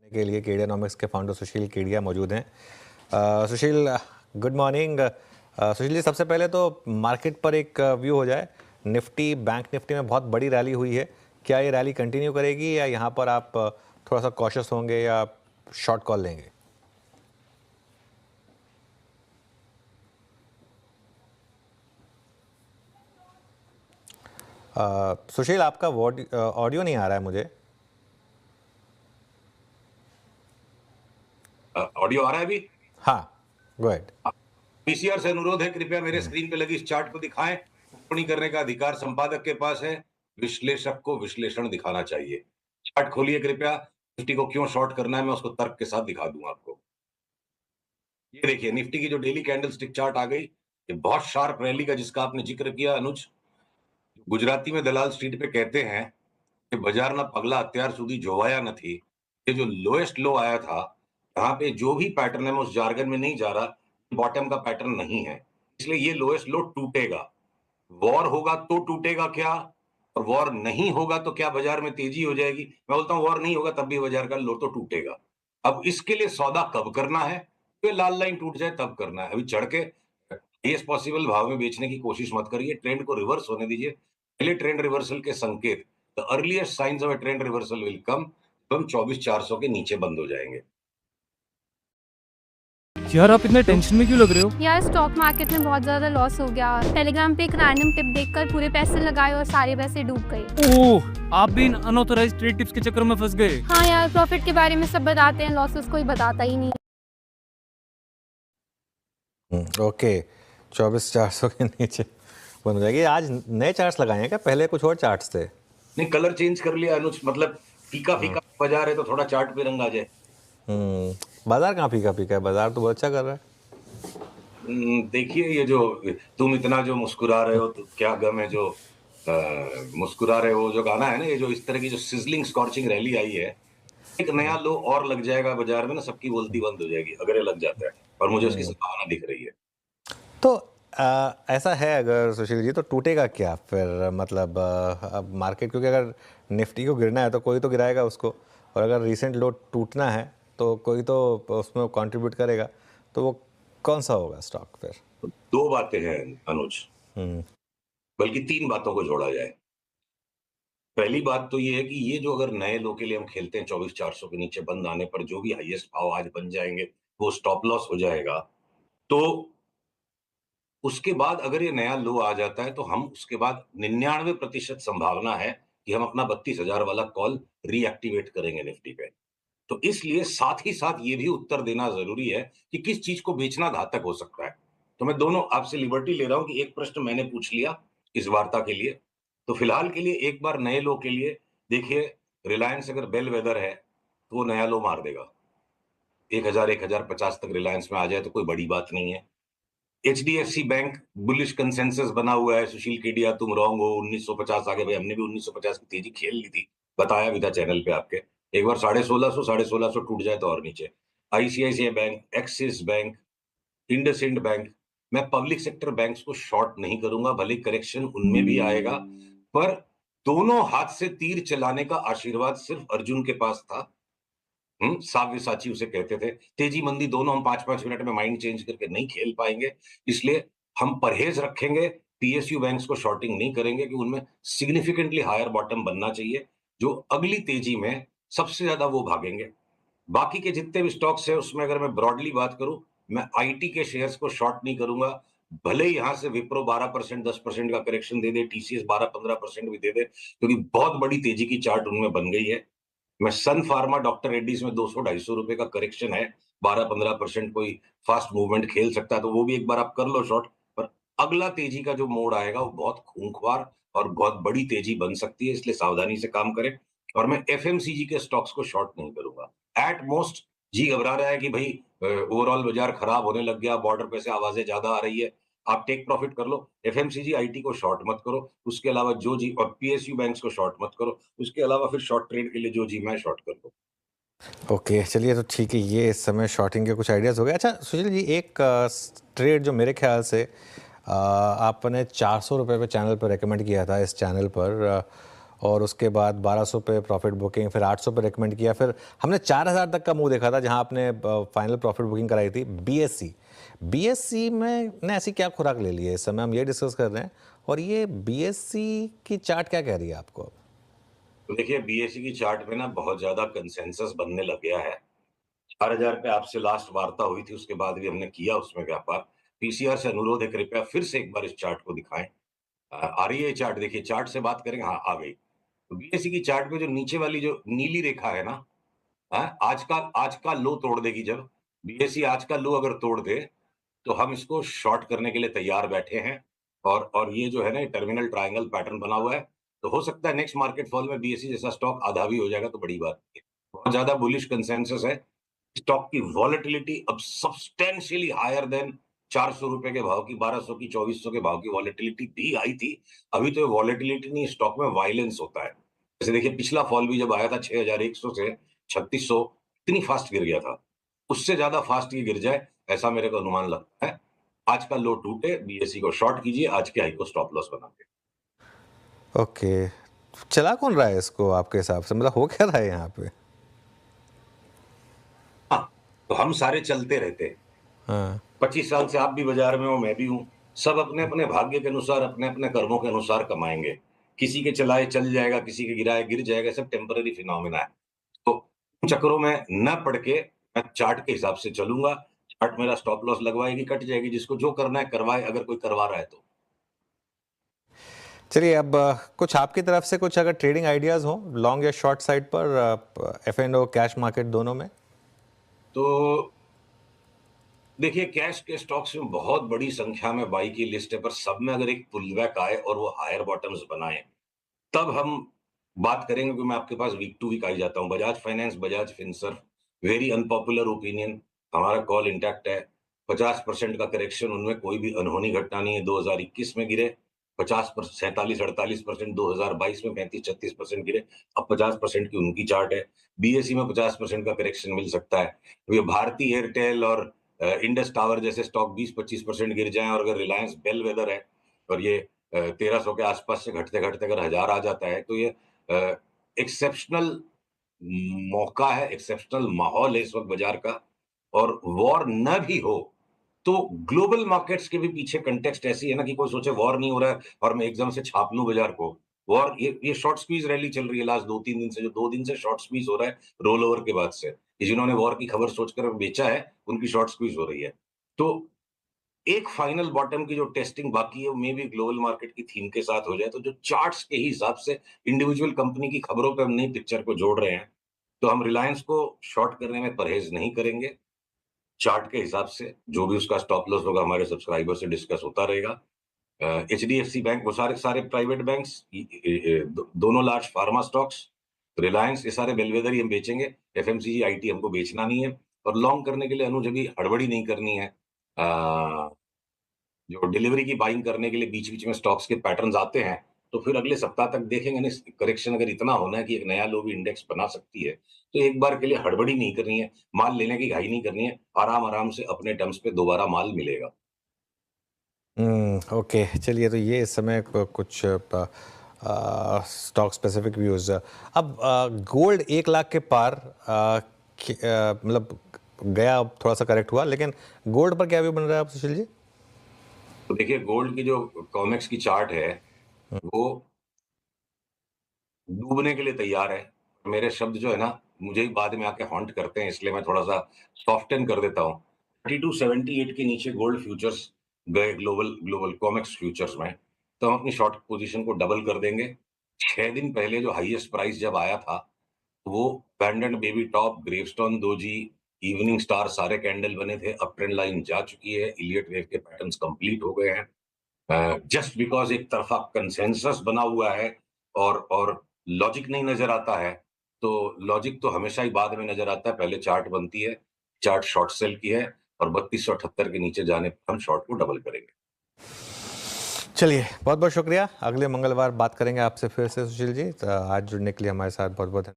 के लिए केडियानॉमिक्स के फाउंडर सुशील केडिया मौजूद हैं। सुशील, गुड मॉर्निंग। सुशील जी, सबसे पहले तो मार्केट पर एक व्यू हो जाए। निफ्टी, बैंक निफ्टी में बहुत बड़ी रैली हुई है। क्या ये रैली कंटिन्यू करेगी या यहाँ पर आप थोड़ा सा कॉशियस होंगे या शॉर्ट कॉल लेंगे? सुशील, आपका ऑडियो नहीं आ रहा है मुझे। ऑडियो आ रहा है अभी? हाँ, गो अहेड। पीसीआर से अनुरोध है, कृपया मेरे स्क्रीन पे लगी इस चार्ट को दिखाएं। टिप्पणी करने का अधिकार संपादक के पास है, विश्लेषक को विश्लेषण दिखाना चाहिए। चार्ट खोलिए कृपया। निफ्टी को क्यों शॉर्ट करना है मैं उसको तर्क के साथ दिखा दूंगा आपको। ये देखिए निफ्टी की जो डेली कैंडल स्टिक चार्ट आ गई, ये बहुत शार्प रैली का जिसका आपने जिक्र किया अनुज। गुजराती में दलाल स्ट्रीट पे कहते हैं कि बाजार ना पगला अत्यार सुधी जोवाया नहीं। ये जो लोएस्ट लो आया था, यहाँ पे जो भी पैटर्न है मैं उस जार्गन में नहीं जा रहा, बॉटम का पैटर्न नहीं है, इसलिए ये लोएस्ट लो टूटेगा। वॉर होगा तो टूटेगा क्या, और वॉर नहीं होगा तो क्या बाजार में तेजी हो जाएगी? मैं बोलता हूं वॉर नहीं होगा तब भी बाजार का लो तो टूटेगा। अब इसके लिए सौदा कब करना है? तो लाल लाइन टूट जाए तब करना है। अभी चढ़ के हाईएस्ट पॉसिबल भाव में बेचने की कोशिश मत करिए, ट्रेंड को रिवर्स होने दीजिए। पहले ट्रेंड रिवर्सल के संकेत, the earliest science of a trend reversal will come, हम 24,400 के नीचे बंद हो जाएंगे। यार आप इतने टेंशन में क्यों लग रहे हो? यार स्टॉक मार्केट में बहुत ज्यादा लॉस हो गया। टेलीग्राम पे एक रैंडम टिप देखकर पूरे पैसे लगाए और सारे पैसे डूब गए। ओह, आप भी इन अनऑथराइज्ड ट्रेड टिप्स के चक्कर में फंस गए। हाँ यार, प्रॉफिट के बारे में सब बताते हैं, लॉसेस कोई बताता ही नहीं। ओके, 24,400 के नीचे बंद हो जाएगी। आज नए चार्ट्स लगाए हैं क्या? पहले कुछ और चार्ट्स थे। नहीं, कलर चेंज कर लिया अनुज, मतलब फीका फीका बाजार है तो थोड़ा चार्ट पे रंग आ जाए। बाजार कहाँ फीका फीका है? बाजार तो बहुत अच्छा कर रहा है। देखिए ये जो तुम इतना जो मुस्कुरा रहे हो तो क्या गम है, जो मुस्कुरा रहे हो, जो गाना है ना, ये जो इस तरह की जो सिजलिंग स्कॉर्चिंग रैली आई है, एक नया लो और लग जाएगा बाजार में ना, सबकी बोलती बंद हो जाएगी अगर ये लग जाता है, और मुझे उसकी संभावना दिख रही है। तो ऐसा है अगर सुशील जी, तो टूटेगा क्या फिर? मतलब अब मार्केट, क्योंकि अगर निफ्टी को गिरना है तो कोई तो गिराएगा उसको, और अगर रीसेंट लो टूटना है तो कोई तो उसमें कंट्रीब्यूट करेगा, तो वो कौन सा होगा स्टॉक फिर? तो दो बातें हैं अनुज, बल्कि तीन बातों को जोड़ा जाए। पहली बात तो ये है कि ये जो अगर नए लो के लिए हम खेलते हैं, 24,400 के नीचे बंद आने पर जो भी हाईएस्ट भाव आज बन जाएंगे वो स्टॉप लॉस हो जाएगा। तो उसके बाद अगर ये नया लो आ जाता है तो हम उसके बाद 99% संभावना है कि हम अपना 32,000 वाला कॉल रीएक्टिवेट करेंगे निफ्टी पे। तो इसलिए साथ ही साथ ये भी उत्तर देना जरूरी है कि किस चीज को बेचना घातक हो सकता है। तो मैं दोनों आपसे लिबर्टी ले रहा हूं कि एक प्रश्न मैंने पूछ लिया इस वार्ता के लिए, तो फिलहाल के लिए एक बार नए लो के लिए देखिए, रिलायंस अगर बेल वेदर है तो वो नया लो मार देगा। 1,000-1,050 तक रिलायंस में आ जाए तो कोई बड़ी बात नहीं है। एचडीएफसी बैंक बुलिश कंसेंसस बना हुआ है, सुशील केडिया तुम रॉन्ग हो, 1950 आगे। भाई हमने भी 1950 की तेजी खेल ली थी, बताया भी था चैनल पे आपके। एक बार 1650 टूट जाए तो और नीचे। ICICI bank, axis bank, IndusInd bank, मैं पब्लिक सेक्टर बैंक्स को शॉर्ट नहीं करूंगा, भले करेक्शन उनमें भी आएगा, पर दोनों हाथ से तीर चलाने का आशीर्वाद सिर्फ अर्जुन के पास था। साव्यसाची उसे कहते थे। तेजी मंदी दोनों हम 5-5 मिनट में माइंड चेंज करके नहीं खेल पाएंगे, इसलिए हम परहेज रखेंगे। पीएसयू बैंक्स को शॉर्टिंग नहीं करेंगे कि उनमें सिग्निफिकेंटली हायर बॉटम बनना चाहिए, जो अगली तेजी में सबसे ज्यादा वो भागेंगे। बाकी के जितने भी स्टॉक्स है उसमें अगर मैं ब्रॉडली बात करूं, मैं आईटी के शेयर्स को शॉर्ट नहीं करूंगा। भले ही यहां से विप्रो 12% 10% का करेक्शन दे दे, टीसीएस 12-15% भी दे दे, क्योंकि बहुत बड़ी तेजी की चार्ट उनमें बन गई है। मैं सन फार्मा, डॉक्टर रेड्डीज में 200-250 रुपए का करेक्शन है, 12-15% कोई फास्ट मूवमेंट खेल सकता है, तो वो भी एक बार आप कर लो शॉर्ट। पर अगला तेजी का जो मोड़ आएगा वो बहुत खूंखार और बहुत बड़ी तेजी बन सकती है, इसलिए सावधानी से काम करें। और मैं एफएमसीजी के स्टॉक्स को शॉर्ट नहीं करूंगा। एट मोस्ट जी घबरा रहा है कि भाई ओवरऑल बाजार खराब होने लग गया, बॉर्डर पे से आवाजें ज्यादा आ रही है, आप टेक प्रॉफिट कर लो। एफएमसीजी आईटी को शॉर्ट मत करो, उसके अलावा जो जी, और पीएसयू बैंक्स को शॉर्ट मत करो, उसके अलावा फिर शॉर्ट ट्रेड के लिए जो जी मैं शॉर्ट कर दो। ओके, चलिए, तो ठीक है, ये इस समय शॉर्टिंग के कुछ आइडियाज़ हो गए। अच्छा सुशील जी, एक ट्रेड जो मेरे ख्याल से आपने 400 रुपये पे चैनल पर रेकमेंड किया था, इस चैनल पर, और उसके बाद 1200 पे प्रॉफिट बुकिंग, फिर 800 पे रिकमेंड किया, फिर हमने 4000 तक का मुंह देखा था जहां आपने फाइनल प्रॉफिट बुकिंग कराई थी। बीएससी में ने ऐसी क्या खुराक ले ली है, इस समय हम ये डिस्कस कर रहे हैं। और ये बीएससी की चार्ट क्या कह रही है आपको? तो देखिए, बीएसई की चार्ट में ना बहुत ज्यादा कंसेंसस बनने लग गया है। 4000 पे आपसे लास्ट वार्ता हुई थी, उसके बाद भी हमने किया उसमें व्यापार। पीसीआर से अनुरोध है, कृपया फिर से एक बार इस चार्ट को दिखाएं। आ रही है चार्ट, देखिए चार्ट से बात करेंगे। हाँ, आ गई। तो बीएसई की चार्ट में जो नीचे वाली जो नीली रेखा है ना, आज का लो तोड़ देगी। जब बीएसई आज का लो अगर तोड़ दे तो हम इसको शॉर्ट करने के लिए तैयार बैठे हैं। और ये जो है ना, टर्मिनल ट्रायंगल पैटर्न बना हुआ है, तो हो सकता है नेक्स्ट मार्केट फॉल में बीएसई जैसा स्टॉक आधा भी हो जाएगा तो बड़ी बात नहीं है। बहुत ज्यादा बुलिश कंसेंसस है। स्टॉक की वॉलेटिलिटी अब सब्सटेंशियली हायर देन 400 रुपए के भाव की, 1200 की, 2400 के भाव की वॉलेटिलिटी भी आई थी। अभी तो वॉलेटिलिटी नहीं, स्टॉक में वायलेंस होता है। जैसे देखिए, पिछला फॉल भी जब आया था 6100 से 3600, इतनी फास्ट गिर गया था। उससे ज्यादा फास्ट ये गिर जाए ऐसा मेरे को अनुमान लगता है। आज का लो टूटे, बीएसई को शॉर्ट कीजिए, आज के हाई को स्टॉप लॉस बना के। ओके, चला कौन रहा है इसको आपके हिसाब से, मतलब हो क्या रहा है यहाँ पे? हाँ, तो हम सारे चलते रहते हैं। हाँ 25 साल से आप भी बाजार में हो, मैं भी हूं। सब अपने अपने भाग्य के अनुसार, अपने अपने कर्मों के अनुसार कमाएंगे। किसी के चलाए चल जाएगा, किसी के गिराए गिर जाएगा, सब टेम्पररी फिनोमिना है। तो उन चक्करों में न पड़ के मैं चार्ट के हिसाब से चलूंगा। चार्ट मेरा स्टॉप लॉस लगवाएगी, कट जाएगी। जिसको जो करना है करवाए, अगर कोई करवा रहा है तो। चलिए, अब कुछ आपकी तरफ से कुछ अगर ट्रेडिंग आइडियाज हो लॉन्ग या शॉर्ट साइड पर, F&O कैश मार्केट दोनों में? तो देखिए, कैश के स्टॉक्स में बहुत बड़ी संख्या में बाई की लिस्ट है, पर सब में अगर एक पुलबैक आए और वो हायर बॉटम्स बनाए, तब हम बात करेंगे। कि मैं आपके पास वीक टू वीक आई जाता हूँ। Bajaj finance, Bajaj Finserv, very unpopular opinion, हमारा कॉल इंटैक्ट है। 50% का करेक्शन, उनमें कोई भी अनहोनी घटना नहीं है। 2021 में गिरे 47%, 48% 2022 में 35-36% गिरे। अब 50% की उनकी चार्ट है। बीएसई में 50% का करेक्शन मिल सकता है। ये भारती एयरटेल और इंडस टावर जैसे स्टॉक 20-25% गिर जाएं, और अगर रिलायंस बेलवेदर है और ये 1300 के आसपास से घटते घटते अगर 1000 आ जाता है, तो ये एक्सेप्शनल मौका है, एक्सेप्शनल माहौल है इस वक्त बाजार का। और वॉर न भी हो तो ग्लोबल मार्केट्स के भी पीछे कंटेक्स्ट ऐसी है ना, कि कोई सोचे वॉर नहीं हो रहा है और मैं एकदम से छाप लूं बाजार को। वॉर, ये शॉर्ट स्क्वीज रैली चल रही है लास्ट 2-3 दिन से। जो 2 दिन से शॉर्ट स्क्वीज हो रहा है रोल ओवर के बाद से, जिन्होंने वॉर की खबर सोचकर बेचा है, उनकी शॉर्ट स्क्वीज हो रही है। तो एक फाइनल बॉटम की जो टेस्टिंग बाकी है, वो मे भी ग्लोबल मार्केट की थीम के साथ हो जाए। तो जो चार्ट्स के हिसाब से इंडिविजुअल कंपनी की खबरों पे हम नई पिक्चर को जोड़ रहे हैं, तो हम रिलायंस को शॉर्ट करने में परहेज नहीं करेंगे। चार्ट के हिसाब से जो भी उसका स्टॉप लॉस होगा, हमारे सब्सक्राइबर से डिस्कस होता रहेगा। एचडीएफसी बैंक, वो सारे प्राइवेट बैंक्स, दोनों लार्ज फार्मा स्टॉक्स, रिलायंस, ये सारे बेलवेदर ही हम बेचेंगे। एफएमसीजी, आईटी हमको बेचना नहीं है। और लॉन्ग करने के लिए अनुज अभी हड़बड़ी नहीं करनी है। जो डिलीवरी की बाइंग करने के लिए बीच बीच में स्टॉक्स के पैटर्न्स आते हैं, तो फिर अगले सप्ताह तक देखेंगे ना। करेक्शन अगर इतना होना है कि एक नया लो भी इंडेक्स बना सकती है, तो एक बार के लिए हड़बड़ी नहीं करनी है, माल लेने की घाई नहीं करनी है। आराम आराम से अपने टर्म्स पे दोबारा माल मिलेगा। ओके, चलिए, तो ये इस समय कुछ स्टॉक स्पेसिफिक व्यूज। अब गोल्ड 1 लाख के पार मतलब गया, थोड़ा सा करेक्ट हुआ, लेकिन गोल्ड पर क्या व्यू बन रहा है आप सुशील जी? तो देखिए, गोल्ड की जो कॉमेक्स की चार्ट है, वो डूबने के लिए तैयार है। मेरे शब्द जो है ना, मुझे ही बाद में आके हॉन्ट करते हैं, इसलिए मैं थोड़ा सा सॉफ्टन कर देता हूँ। 3278 के नीचे गोल्ड फ्यूचर्स गए, ग्लोबल कॉमेक्स फ्यूचर्स में, तो हम अपनी शॉर्ट पोजीशन को डबल कर देंगे। 6 दिन पहले जो हाईएस्ट प्राइस जब आया था, वो pendant baby top, gravestone doji, evening star, सारे कैंडल बने थे। अप ट्रेंड लाइन जा चुकी है, इलियट वेव के पैटर्न्स कंप्लीट हो गए हैं। जस्ट बिकॉज एक तरफा कंसेंसस बना हुआ है और लॉजिक नहीं नजर आता है, तो लॉजिक तो हमेशा ही बाद में नजर आता है, पहले चार्ट बनती है। चार्ट शॉर्ट सेल की है, और 3278 के नीचे जाने पर हम शॉर्ट को डबल करेंगे। चलिए, बहुत बहुत शुक्रिया। अगले मंगलवार बात करेंगे आपसे फिर से सुशील जी। तो आज जुड़ने के लिए हमारे साथ बहुत बहुत